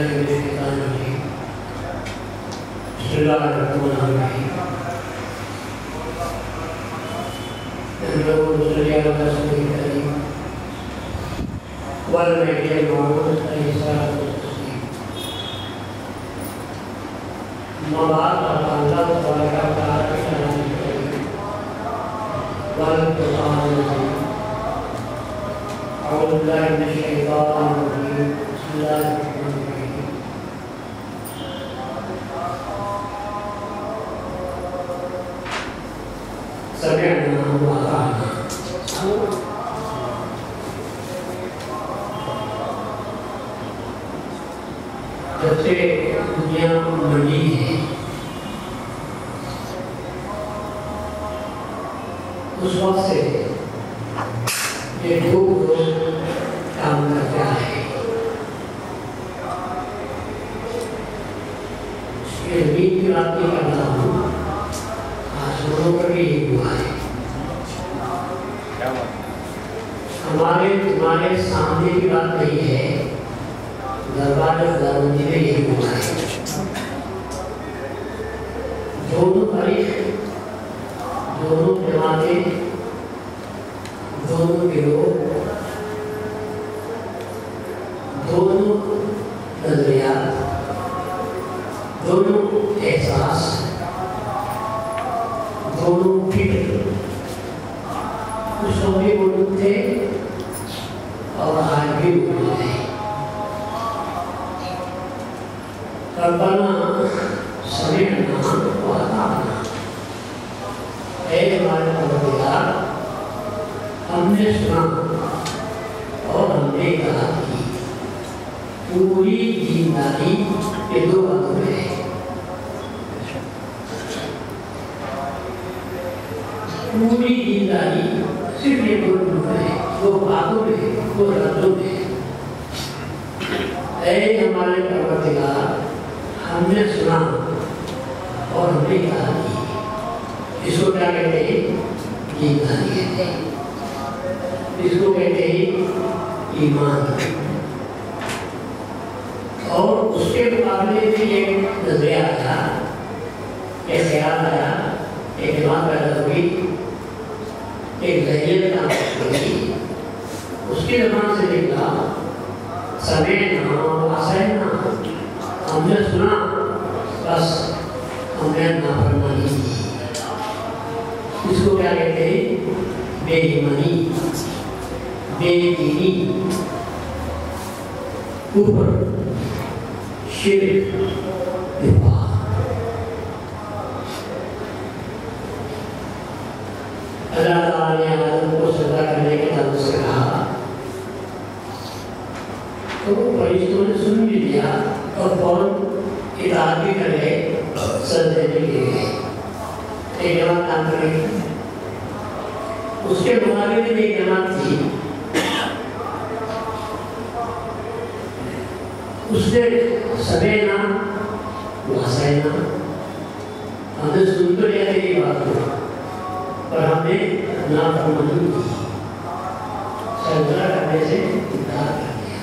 من الشيطان الرجيم بسم الله الرحمن الرحيم نحمده ونصلي على رسوله الكريم والنبي المعصوم عليه الصلاة والسلام أما بعد فقال الله تبارك وتعالى في كلامه الكريم والقرآن العظيم أعوذ بالله من الشيطان الرجيم بسم الله الرحمن الرحيم سمعنا وأطعنا جب سے دنیا بنی ہے اس وقت سے یہ لوگ کام کرتے آئے یہ زمین کی بات نہیں کرتا ہوں آسمانوں پر بھی یہ ہوا ہے ہمارے تمہارے سامنے کی بات نہیں ہے دربار خداوندی میں یہ ہوا ہے دونوں فریق دونوں جماعتیں دونوں گروہ دونوں نظریات دونوں احساس دونوں فکر کچھ لوگ بھی موجود تھے اور آج بھی موجود ہیں ربنا سمعنا وأطعنا اے ہمارے پروردگار ہم نے سنا اور ہم نے اطاعت کی پوری دینداری کے دو باتوں میں ہے پوری دینداری صرف یہ دو باتوں میں دو باتوں میں دو لفظوں میں اے ہمارے پروردگار ہم نے سنا اور ہم نے اطاعت کی اس کو کیا کہتے ہیں دینداری کہتے ہیں اس کو کہتے ہیں ایمان اور اس کے مقابلے میں ایک نظریہ آیا ایک خیال آیا ایک دماغ پیدا ہوئی ایک ذہنیت کا ہوئی اس کی زبان سے نکلا سمعنا وعصینا ہم نے سنا بس ہم نے نافرمانی کی اس کو کیا کہتے ہیں بے ایمانی بے دینی کفر شرک نفاق اللہ تعالیٰ نے آدم کو سجدہ کرنے کے تعلق سے کہا تو وہ فرشتوں نے سن بھی لیا اور فوراً اطاعت بھی کر گئے سجدے میں گر گئے ایک جماعت کام کر رہی اس کے مقابلے میں ایک جماعت تھی اس نے سمعنا وعصینا ہم نے سن تو لیا تیری بات کو پر ہم نے نافرمانی کی سجدہ کرنے سے انکار کر دیا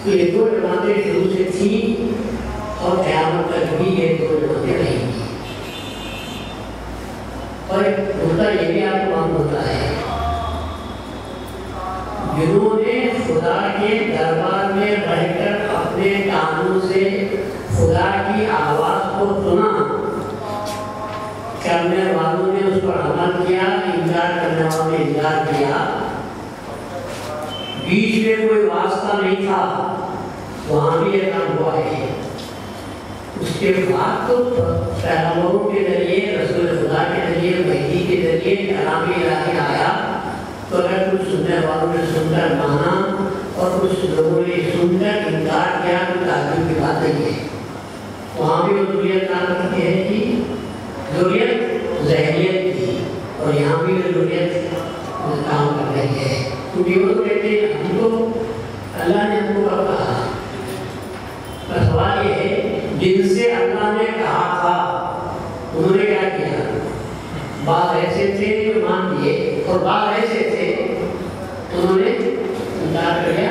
تو یہ دو جماعتیں شروع سے تھیں اور قیامت تک بھی یہ دو جماعتیں رہیں گی اور ایک نقطہ یہ بھی آپ کو معلوم ہوتا ہے جنہوں نے خدا کے دربار میں رہ کر اپنے کانوں سے خدا کی آواز کو سنا کرنے والوں نے اس پر عمل کیا انکار کرنے والوں نے انکار کیا بیچ میں کوئی واسطہ نہیں تھا وہاں بھی یہ کام ہوا ہے اس کے بعد تو پیغمبروں کے ذریعے رسول خدا کے ذریعے مہدی کے ذریعے کلام الہی آیا تو اگر کچھ سننے والوں نے سن کر مانا اور کچھ لوگوں نے سن کر انکار کیا تو تعجب کی بات نہیں ہے وہاں بھی وہ ضروریت کام کرتی ہے کہ ضروریت ذہنیت کی اور یہاں بھی وہ ضروریت کام کر رہی ہے کیونکہ وہ تو کہتے ہیں ہم کو اللہ نے ہم کو کب کہا سوال یہ ہے جن سے اللہ نے کہا تھا انہوں نے کیا کیا بعض ایسے تھے جو مان لیے اور بعض ایسے تھے انہوں نے انکار کر لیا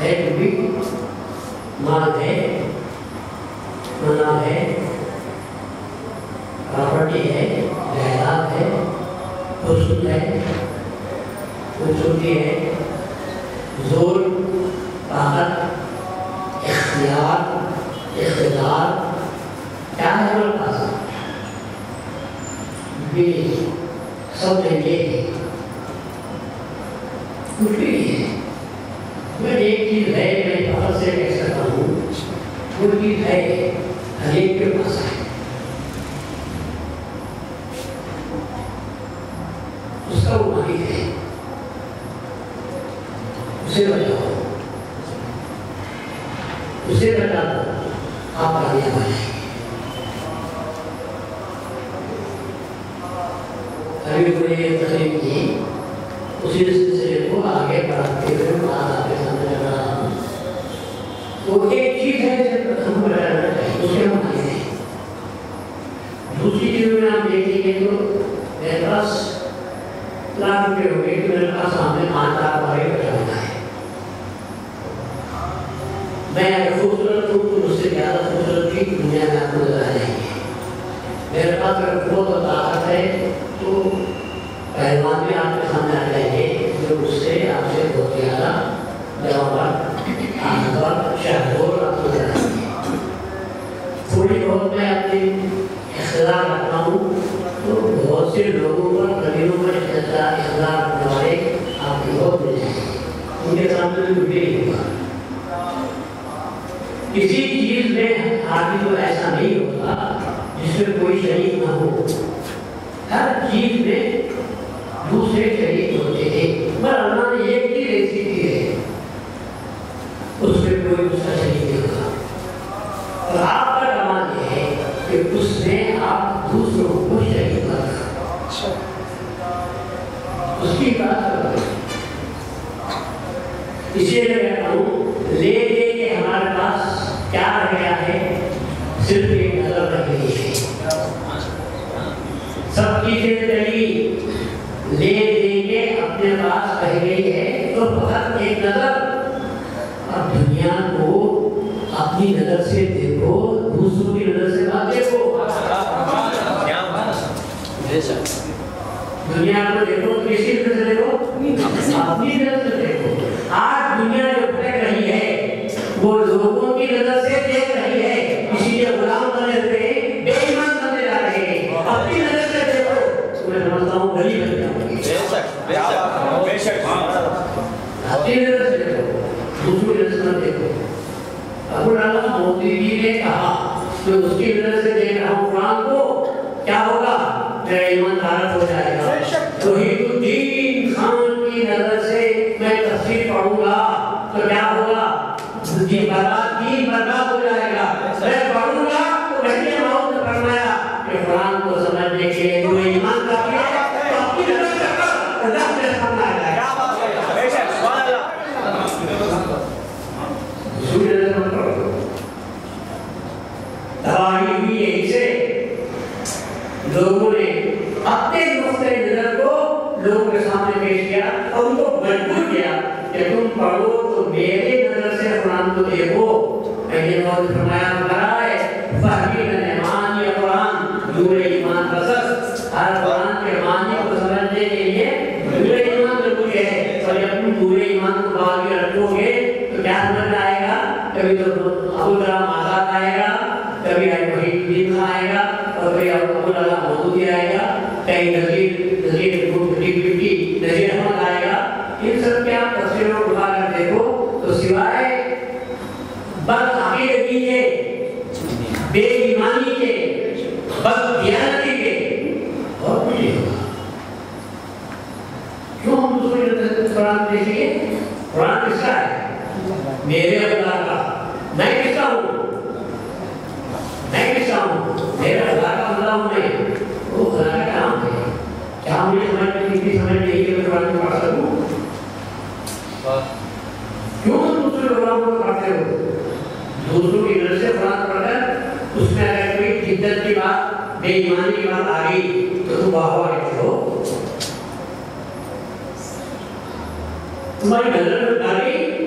ہے بھی مال ہے منال ہے پراپرٹی ہے جائیداد ہے حسن ہے خوبصورتی ہے زور طاقت اختیار اقتدار کیا ہے ہمارے پاس بھی سب میں یہ ہے کچھ بھی نہیں ہے میں ایک چیز ہے میں بہت سے کہہ سکتا ہوں وہ چیز ہے ہر ایک کے پاس ہے اس کا وہ مالک ہے اسے بچاؤ اسے بچا دو آپ کامیاب آئیں ابھی کوئی تقریب کی اسی سلسلے کو آگے بڑھاتے ہوئے بات آپ کے سامنے لگ رہا ہوں تو ایک چیز ہے جب ہم کو لگانا چاہیے اس کے ہم آئے ہیں دوسری چیزوں میں آپ دیکھیں گے تو میرے پاس لاکھ روپے ہو گئے کہ میرے پاس سامنے 5 لاکھ بارے بچانا ہے میں اگر خوبصورت ہوں تو مجھ سے زیادہ خوبصورت کی دنیا میں آپ کو نظر آ جائیں گے میرے پاس اگر بہت اور طاقت ہے تو پہلوان بھی آپ کے سامنے آ جائیں گے جو اس سے آپ سے بہت زیادہ جوابات آنکھر شہدور آپ کو نظر آئیں گے تھوڑی بہت میں اپنی اختیار رکھتا ہوں تو بہت سے لوگوں پر قبیلوں پر اختیار رکھنے والے آپ کی بہت مل جائیں گے ان کے سامنے بھی بھی نہیں ہوگا کسی چیز میں آدمی تو ایسا نہیں ہوتا جس میں کوئی شریک نہ ہو ہر چیز میں دوسرے شریک ہوتے ہیں پر اللہ نے ایک چیز ایسی دی ہے اس میں کوئی دوسرا شریک نہیں ہوگا اور آپ کا کمال یہ ہے کہ اس میں آپ دوسروں کو شریک کرنا اس کی بات کرو اسی لیے کہتا ہوں لے دے کے ہمارے پاس کیا رہ گیا ہے صرف ایک نظر رہ گئی ہے سب چیزیں چلی لے دے کے اپنے پاس رہ گئی ہے تو فقط ایک نظر اب دنیا کو اپنی نظر سے دیکھو دوسروں کی نظر سے بات دیکھو دنیا کو دیکھو تو کسی نظر سے دیکھو اپنی نظر سے دیکھو آج دنیا جو بھٹک رہی ہے وہ لوگوں کی نظر سے دیکھ رہی ہے اسی لیے غلام بنے ہوئے بے ایمان بنے جا رہے ہیں اپنی نظر سے دیکھو میں سمجھتا ہوں غریب بن جاؤں گی بے شک اپنی نظر سے دیکھو دوسروں کی نظر سے دیکھو ابو اللہ مودی جی نے کہا کہ اس کی نظر سے دیکھ رہا ہوں قرآن کو کیا ہوگا میرا ایمان دارت ہو جائے گا توحید الدین خان کی نظر سے میں تفسیر پڑھوں گا تو کیا ہوگا دین برباد ہو جائے گا میں پڑھوں گا تو بہت موت نے فرمایا کہ قرآن کو سمجھنے کے لیے جو ایمان کافی ہے تو اپنی نظر سے کر اللہ کے سامنے آ جائے گا بے شک سبحان اللہ دوسری نظر مت پڑھو دوائی ہوئی یہی سے لوگوں نے اپنے نقطۂ نظر کو لوگوں کے سامنے پیش کیا اور ان کو مجبور کیا کہ تم پڑھو تو میرے نظر سے قرآن کو دیکھو میں نے بہت فرمایا برائے فہمی میں معنی قرآن نور ایمان رسل ہر قرآن کے معنی کو سمجھنے کے لیے نور ایمان ضروری ہے اور جب تم نور ایمان کو باقی رکھو گے تو کیا سمجھ آئے گا کبھی تو ابو کرام آزاد آئے گا کبھی محی الدین آئے گا اور کبھی ابو اللہ مودودی آئے گا کہیں نذیر احمد آئے گا ان سب کے آپ تفسیروں کو اٹھا کر دیکھو تو سوائے بد عقیدگی کے بے ایمانی کے بد دیانتی کے اور کچھ نہیں ہوگا کیوں ہم دوسرے قرآن دیکھیں گے قرآن کس کا ہے میرے اللہ کا میں کس کا ہوں میرا اللہ کا بندہ ہوں میں وہ خدا کا کام ہے کیا مجھے سمجھ نہیں کہ میں قرآن کو پڑھ سکوں کیوں تم دوسرے قرآن کو پڑھتے ہو دوسروں کی نظر سے قرآن پڑھ کر اس میں اگر کوئی جدت کی بات بے ایمانی کی بات آ گئی تو تم واہ واہ کہتے ہو تمہاری نظر میں ڈالی